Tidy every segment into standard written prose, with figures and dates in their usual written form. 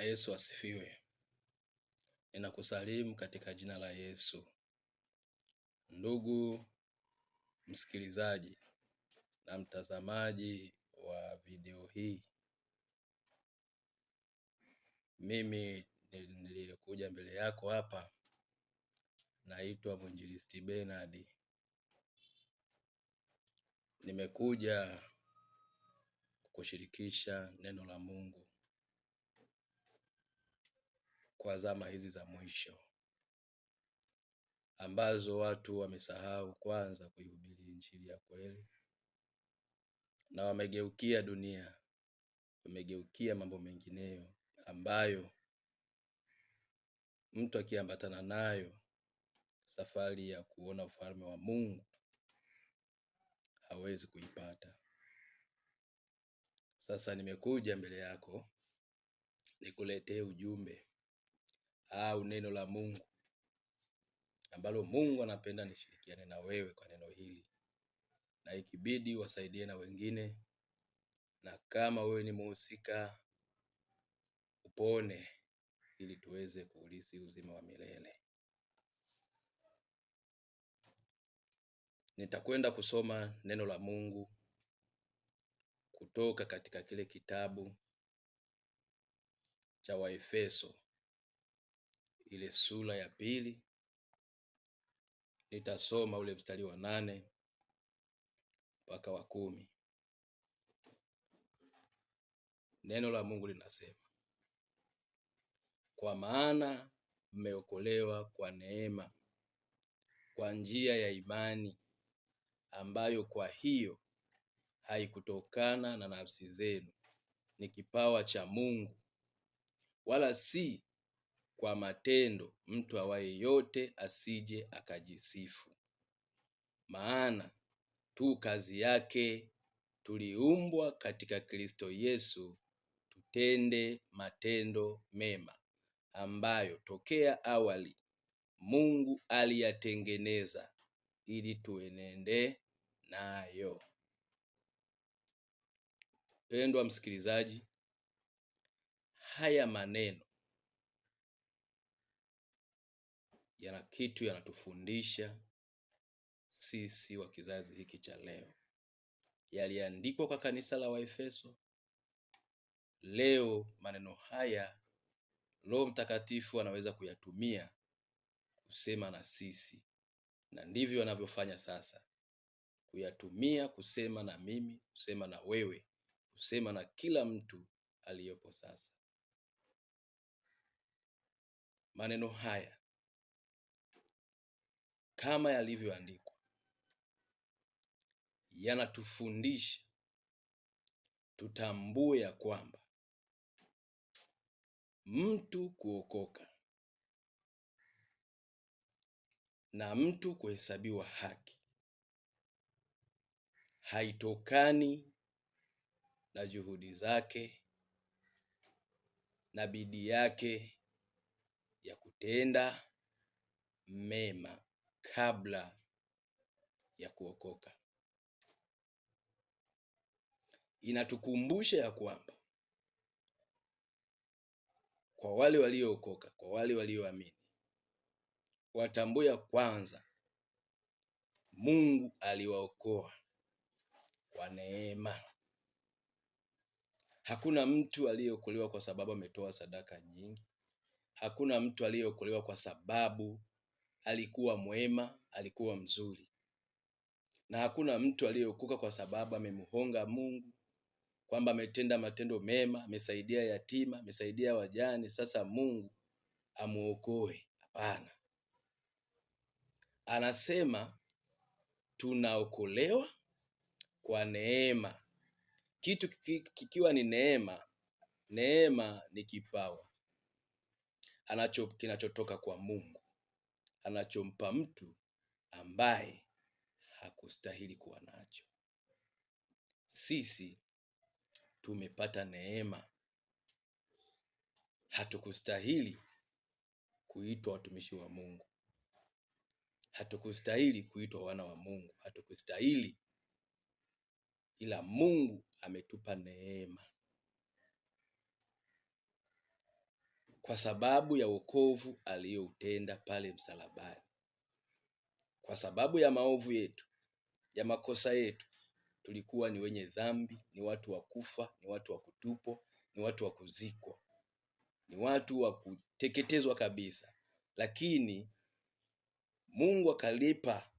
Yesu asifiwe. Ninakusalimu katika jina la Yesu. Ndugu msikilizaji na mtazamaji wa video hii, mimi niliyekuja mbele yako hapa naitwa Mwinjilisti Bernard. Nimekuja kukushirikisha neno la Mungu kwa zama hizi za mwisho ambazo watu wamesahau kwanza kuihubiri injili ya kweli, na wamegeukia dunia, wamegeukia mambo mengineyo ambayo mtu akiambatana nayo safari ya kuona ufalme wa Mungu hawezi kuipata. Sasa nimekuja mbele yako nikuletee ujumbe au neno la Mungu ambalo Mungu anapenda nishirikiane na wewe kwa neno hili, na ikibidi wasaidie na wengine, na kama wewe ni mhusika upone, ili tuweze kuurithi uzima wa milele. Nitakwenda kusoma neno la Mungu kutoka katika kile kitabu cha Waefeso, ile sura ya 2. Nitasoma ule mstari wa 8 mpaka wa 10. Neno la Mungu linasema, kwa maana mmeokolewa kwa neema, kwa njia ya imani, ambayo kwa hiyo haikutokana na nafsi zenu, ni kipawa cha Mungu, wala si kwa matendo, mtu awaye yote asije akajisifu. Maana tu kazi yake, tuliumbwa katika Kristo Yesu tutende matendo mema, ambayo tokea awali Mungu aliyatengeneza ili tuenende nayo. Pendwa msikilizaji, haya maneno yana kitu yanatufundisha sisi wa kizazi hiki cha leo. Yaliandikwa kwa kanisa la Waefeso. Leo maneno haya Roho Mtakatifu anaweza kuyatumia kusema na sisi, na ndivyo anavyofanya sasa, kuyatumia kusema na mimi, kusema na wewe, kusema na kila mtu aliyepo sasa. Maneno haya kama yalivyoandikwa yanatufundisha tutambue ya kwamba mtu kuokoka na mtu kuhesabiwa haki haitokani na juhudi zake na bidii yake ya kutenda mema kabla ya kuokoka. Inatukumbusha ya kwamba kwa wale waliookoka, kwa wale walioamini, watambue ya kwanza Mungu aliwaokoa kwa neema. Hakuna mtu aliyeokolewa kwa sababu ametoa sadaka nyingi. Hakuna mtu aliyeokolewa kwa sababu alikuwa mwema, alikuwa mzuri. Na hakuna mtu aliyeokoka kwa sababu amemhonga Mungu, kwamba ametenda matendo mema, amesaidia yatima, amesaidia wajane, sasa Mungu amuokoe. Hapana. Anasema tunaokolewa kwa neema. Kitu kikiwa ni neema, neema ni kipawa kinachotoka kwa Mungu, anachompa mtu ambaye hakustahili kuwa nacho. Sisi tumepata neema. Hatukustahili kuitwa watumishi wa Mungu, hatukustahili kuitwa wana wa Mungu, hatukustahili, ila Mungu ametupa neema. kwa sababu ya wokovu aliyoutenda pale msalabani. Kwa sababu ya maovu yetu, ya makosa yetu, tulikuwa ni wenye dhambi, ni watu wa kufa, ni watu wa kutupwa, ni watu wa kuzikwa, ni watu wa kuteketezwa kabisa. Lakini Mungu akalipa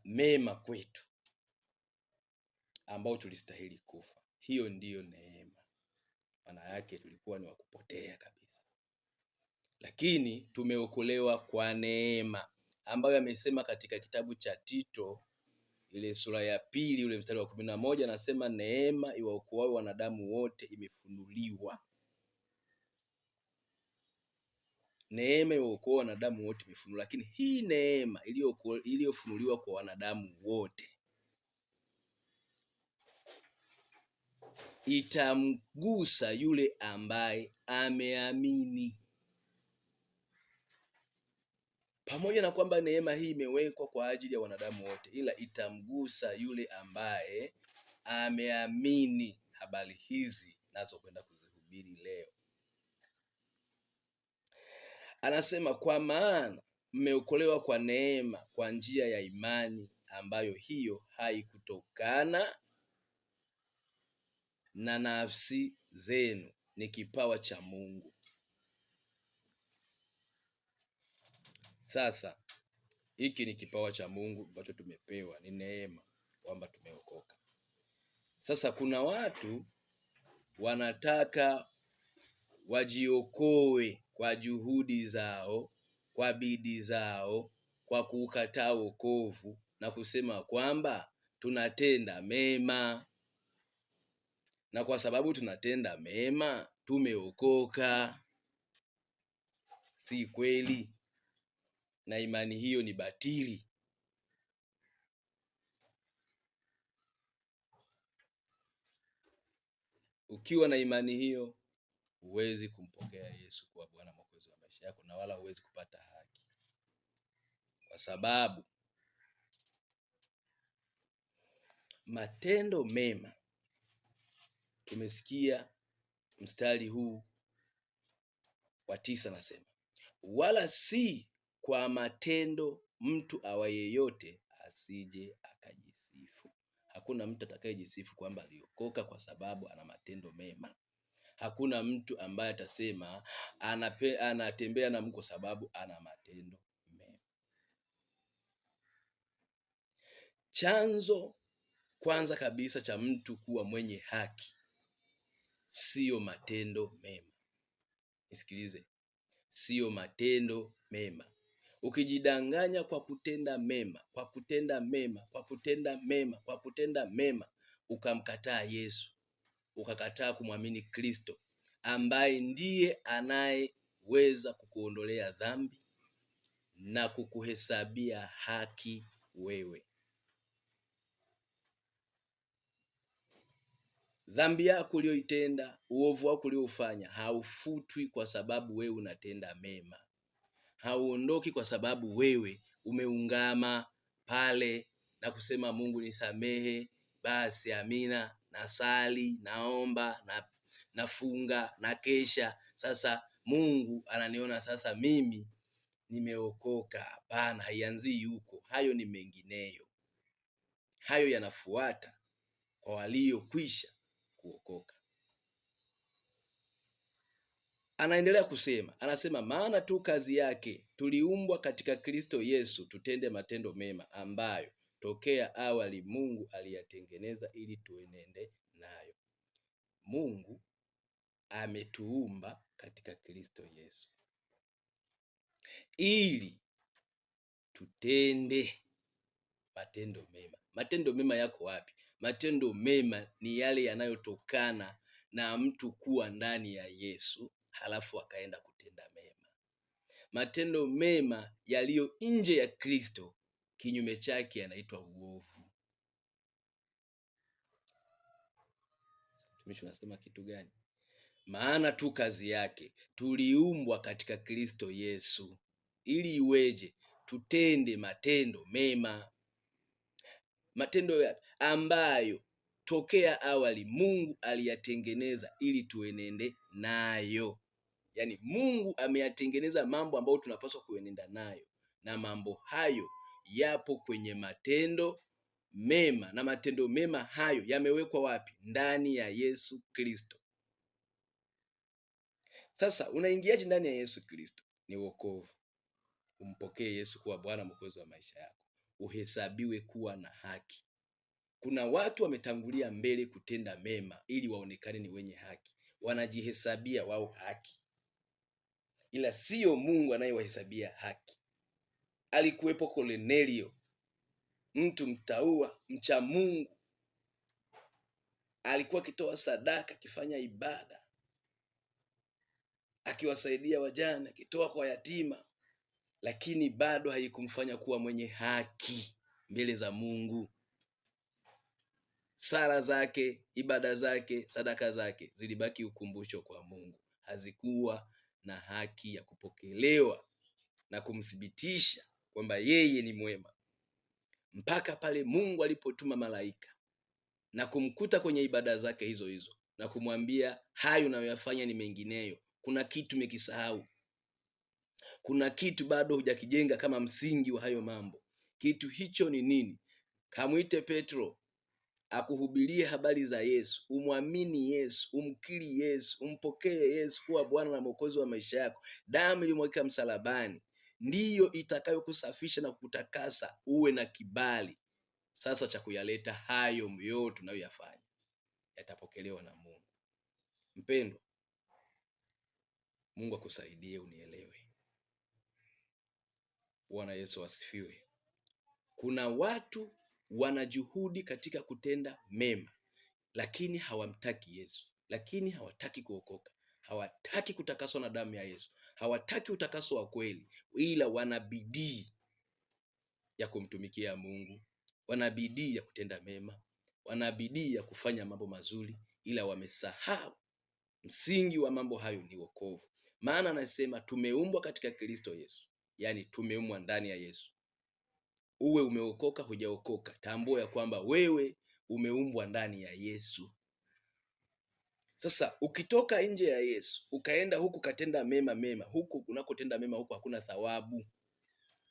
mema kwetu ambao tulistahili kufa. Hiyo ndiyo neema. Maana yake tulikuwa ni wakupotea kabisa, lakini tumeokolewa kwa neema, ambayo amesema katika kitabu cha Tito ile sura ya 2 ule mstari wa 11, anasema neema iwaokoao wanadamu wote imefunuliwa. Neema iwaokoao wanadamu wote imefunuliwa, lakini hii neema iliyofunuliwa kwa wanadamu wote itamgusa yule ambaye ameamini. Pamoja na kwamba neema hii imewekwa kwa ajili ya wanadamu wote, ila itamgusa yule ambaye ameamini habari hizi nazo kwenda kuzihubiri leo. Anasema kwa maana mmeokolewa kwa neema kwa njia ya imani, ambayo hiyo haikutokana na nafsi zenu, ni kipawa cha Mungu. Sasa hiki ni kipawa cha Mungu ambacho tumepewa, ni neema, kwamba tumeokoka. Sasa kuna watu wanataka wajiokoe kwa juhudi zao, kwa bidii zao, kwa kukataa wokovu na kusema kwamba tunatenda mema, na kwa sababu tunatenda mema tumeokoka. Si kweli, na imani hiyo ni batili. Ukiwa na imani hiyo, huwezi kumpokea Yesu kuwa Bwana Mwokozi wa maisha yako, na wala huwezi kupata haki, kwa sababu matendo mema, tumesikia mstari huu wa 9 nasema, wala si kwa matendo mtu awaye yote asije akajisifu. Hakuna mtu atakayejisifu kwamba aliokoka kwa sababu ana matendo mema. Hakuna mtu ambaye atasema anatembea na Mungu kwa sababu ana matendo mema. Chanzo kwanza kabisa cha mtu kuwa mwenye haki siyo matendo mema. Nisikilize, siyo matendo mema. Ukijidanganya kwa kutenda mema, kwa kutenda mema, kwa kutenda mema, kwa kutenda mema, ukamkataa Yesu, ukakataa kumwamini Kristo ambaye ndiye anayeweza kukuondolea dhambi na kukuhesabia haki wewe. Dhambi yako uliyoitenda, uovu wako uliofanya haufutwi kwa sababu wewe unatenda mema. Hauondoki kwa sababu wewe umeungama pale na kusema Mungu nisamehe, basi amina, nasali, naomba, nafunga, na kesha, sasa Mungu ananiona sasa mimi nimeokoka. Hapana, haianzii huko. Hayo ni mengineyo, hayo yanafuata kwa waliokwisha kuokoka. Anaendelea kusema, anasema maana tu kazi yake tuliumbwa katika Kristo Yesu tutende matendo mema, ambayo tokea awali Mungu aliyatengeneza ili tuenende nayo. Mungu ametuumba katika Kristo Yesu ili tutende matendo mema. Matendo mema yako wapi? Matendo mema ni yale yanayotokana na mtu kuwa ndani ya Yesu halafu akaenda kutenda mema. Matendo mema yaliyo nje ya Kristo, kinyume chake yanaitwa uovu. Mtumishi unasema kitu gani? Maana tu kazi yake tuliumbwa katika Kristo Yesu ili iweje? Tutende matendo mema. Matendo ambayo tokea awali Mungu aliyatengeneza ili tuenende nayo. Yaani Mungu ameyatengeneza mambo ambayo tunapaswa kuenenda nayo, na mambo hayo yapo kwenye matendo mema, na matendo mema hayo yamewekwa wapi? Ndani ya Yesu Kristo. Sasa unaingiaje ndani ya Yesu Kristo? Ni wokovu. Umpokee Yesu kuwa Bwana Mwokozi wa maisha yako, uhesabiwe kuwa na haki. Kuna watu wametangulia mbele kutenda mema ili waonekane ni wenye haki, wanajihesabia wao haki, ila siyo Mungu anayewahesabia haki. Alikuwepo Kornelio, mtu mtaua, mcha Mungu, alikuwa akitoa sadaka, akifanya ibada, akiwasaidia wajane, akitoa kwa yatima, lakini bado haikumfanya kuwa mwenye haki mbele za Mungu. Sala zake, ibada zake, sadaka zake zilibaki ukumbusho kwa Mungu, hazikuwa na haki ya kupokelewa na kumthibitisha kwamba yeye ni mwema, mpaka pale Mungu alipotuma malaika na kumkuta kwenye ibada zake hizo hizo na kumwambia, hayo unayoyafanya ni mengineyo, kuna kitu umekisahau, kuna kitu bado hujakijenga kama msingi wa hayo mambo. Kitu hicho ni nini? Kamwite Petro akuhubirie habari za Yesu, umwamini Yesu, umkiri Yesu, umpokee Yesu kuwa Bwana na Mwokozi wa maisha yako. Damu ilimwagika msalabani ndiyo itakayokusafisha na kukutakasa, uwe na kibali sasa cha kuyaleta hayo yote unayoyafanya, yatapokelewa na Mungu. Mpendwa, Mungu akusaidie unielewe. Bwana Yesu asifiwe. Kuna watu wanajuhudi katika kutenda mema, lakini hawamtaki Yesu, lakini hawataki kuokoka, hawataki kutakaswa na damu ya Yesu, hawataki utakaso wa kweli, ila wana bidii ya kumtumikia Mungu, wana bidii ya kutenda mema, wana bidii ya kufanya mambo mazuri, ila wamesahau msingi wa mambo hayo ni wokovu. Maana anasema tumeumbwa katika Kristo Yesu, yaani tumeumbwa ndani ya Yesu. Uwe umeokoka hujaokoka, tambua ya kwamba wewe umeumbwa ndani ya Yesu. Sasa ukitoka nje ya Yesu ukaenda huku katenda mema, huku unakotenda mema huku hakuna thawabu.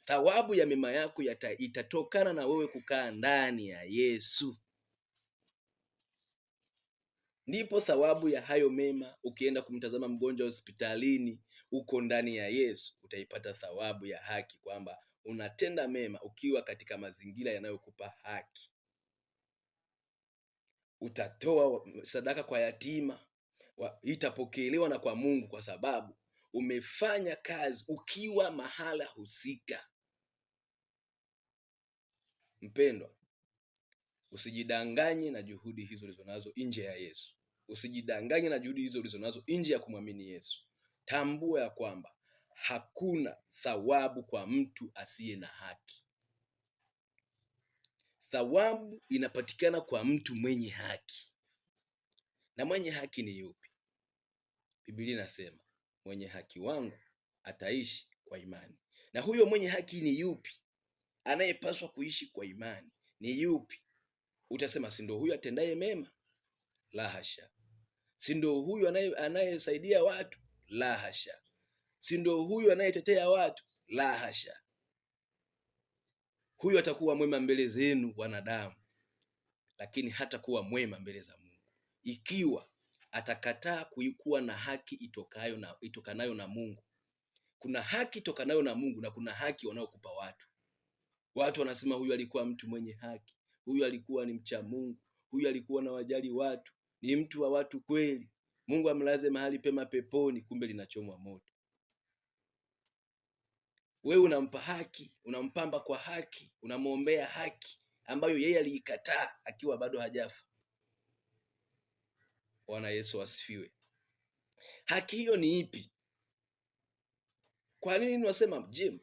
Thawabu ya mema yako itatokana na wewe kukaa ndani ya Yesu. Ndipo thawabu ya hayo mema, ukienda kumtazama mgonjwa hospitalini, uko ndani ya Yesu, utaipata thawabu ya haki, kwamba unatenda mema ukiwa katika mazingira yanayokupa haki. Utatoa sadaka kwa yatima, itapokelewa na kwa Mungu, kwa sababu umefanya kazi ukiwa mahala husika. Mpendwa, usijidanganye na juhudi hizo ulizonazo nje ya Yesu. Usijidanganye na juhudi hizo ulizonazo nje ya kumwamini Yesu. Tambua ya kwamba hakuna thawabu kwa mtu asiye na haki. Thawabu inapatikana kwa mtu mwenye haki. Na mwenye haki ni yupi? Biblia inasema mwenye haki wangu ataishi kwa imani. Na huyo mwenye haki ni yupi? Anayepaswa kuishi kwa imani ni yupi? Utasema si ndio huyu atendaye mema? La hasha. Si ndio huyu anayesaidia watu? La hasha. Si ndio huyu anayetetea watu? La hasha. Huyu atakuwa mwema mbele zenu wanadamu, lakini hata kuwa mwema mbele za Mungu ikiwa atakataa kuikuwa na haki itokanayo na Mungu. Kuna haki itokanayo na Mungu na kuna haki wanaokupa watu. Watu wanasema huyu alikuwa mtu mwenye haki, huyu alikuwa ni mcha Mungu, huyu alikuwa na wajali watu, ni mtu wa watu kweli, Mungu amlaze mahali pema peponi, kumbe linachomwa moto. Wewe unampa haki, unampamba kwa haki, unamwombea haki ambayo yeye aliikataa akiwa bado hajafa. Bwana Yesu asifiwe. Haki hiyo ni ipi? Kwa nini wasema, je,